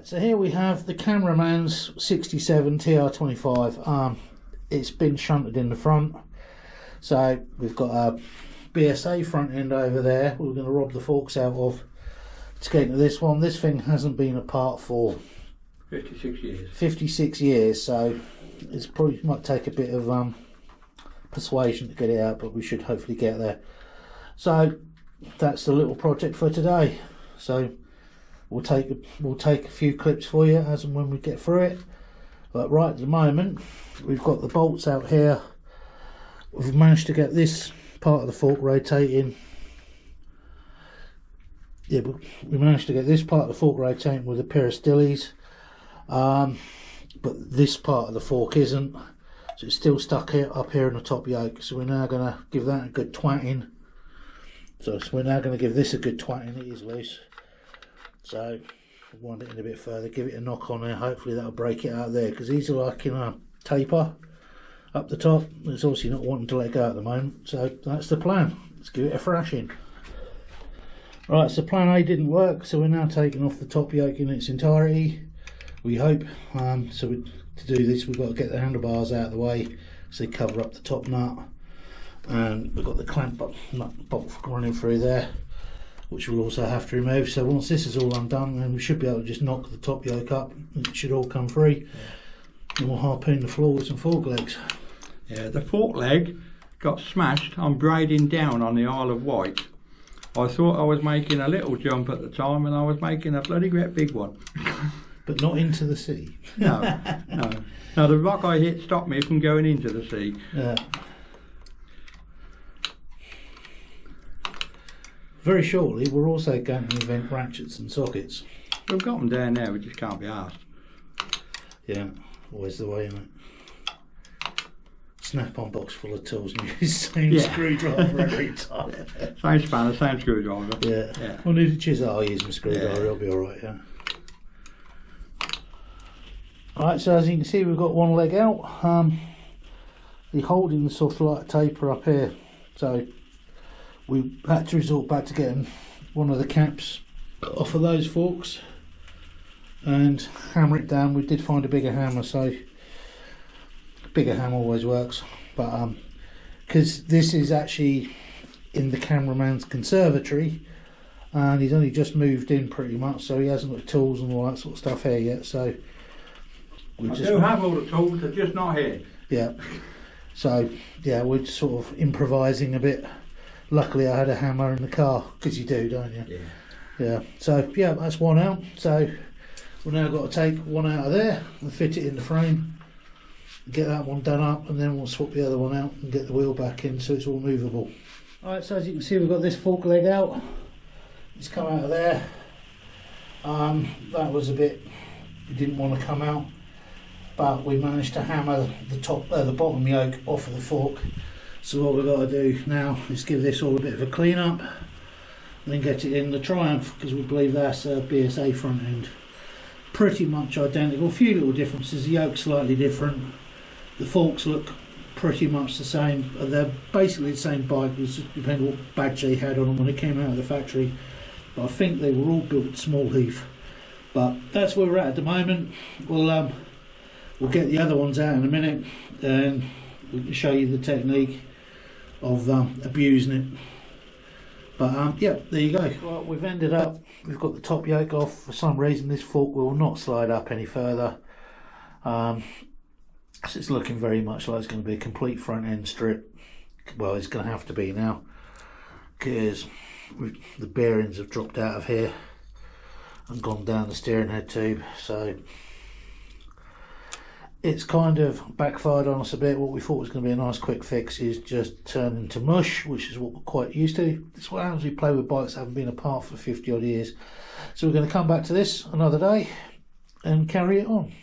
Right, so here we have the cameraman's 67 TR25. It's been shunted in the front, so we've got a BSA front end over there we're going to rob the forks out of to get into this one. This thing hasn't been apart for 56 years. 56 years, so it's probably might take a bit of persuasion to get it out, but we should hopefully get there. So that's the little project for today. So we'll take a few clips for you as and when we get through it. But right at the moment, we've got the bolts out here. We've managed to get this part of the fork rotating. Yeah, we managed to get this part of the fork rotating with a pair of stillies. But this part of the fork isn't, so it's still stuck here up here in the top yoke. So we're now going to give that a good twatting. So we're now going to give this a good twatting. It is loose, so wind it in a bit further, give it a knock on there. Hopefully that'll break it out there, because these are like in a taper up the top. It's obviously not wanting to let go at the moment, so that's the plan. Let's give it a thrashing. Right, so plan A didn't work, so we're now taking off the top yoke in its entirety, we hope. To do this, we've got to get the handlebars out of the way so they cover up the top nut, and we've got the clamp nut bolt running through there, which we'll also have to remove. So once this is all undone, then we should be able to just knock the top yoke up and it should all come free. And we'll harpoon the floor with some fork legs. Yeah, the fork leg got smashed on braiding down on the Isle of Wight. I thought I was making a little jump at the time, and I was making a bloody great big one. But not into the sea. No, no. No, the rock I hit stopped me from going into the sea. Yeah. Very shortly, we're also going to invent ratchets and sockets. We've got them down there, we just can't be asked. Yeah, always the way, isn't it? Snap-on box full of tools and use the same screwdriver every time. Same spanner, same screwdriver. Yeah. We'll need a chisel. I'll use my screwdriver, it'll be alright, yeah. Alright, so as you can see, we've got one leg out. The holding's sort of like a taper up here, so we had to resort back to getting one of the caps off of those forks and hammer it down. We did find a bigger hammer, so bigger hammer always works, but because this is actually in the cameraman's conservatory and he's only just moved in pretty much, so he hasn't got tools and all that sort of stuff here yet. So we do have all the tools, they're just not here. Yeah, so yeah, we're just sort of improvising a bit. Luckily I had a hammer in the car, because you do, don't you? Yeah. So yeah, that's one out. So we've now got to take one out of there and fit it in the frame, get that one done up, and then we'll swap the other one out and get the wheel back in so it's all movable. Alright, so as you can see, we've got this fork leg out. It's come out of there. That was a bit, it didn't want to come out, but we managed to hammer the bottom yoke off of the fork. So what we've got to do now is give this all a bit of a clean up, then get it in the Triumph, because we believe that's a BSA front end. Pretty much identical, a few little differences. The yoke's slightly different, the forks look pretty much the same. They're basically the same bike, it just depends what badge they had on them when it came out of the factory. But I think they were all built small heath. But that's where we're at the moment. We'll get the other ones out in a minute and we can show you the technique of abusing it. But yeah, there you go. Well, we've ended up, we've got the top yoke off. For some reason this fork will not slide up any further. So it's looking very much like it's going to be a complete front end strip. Well, it's going to have to be now, because the bearings have dropped out of here and gone down the steering head tube. So it's kind of backfired on us a bit. What we thought was going to be a nice quick fix is just turned into mush, which is what we're quite used to. It's what happens when we play with bikes that haven't been apart for 50 odd years. So we're going to come back to this another day and carry it on.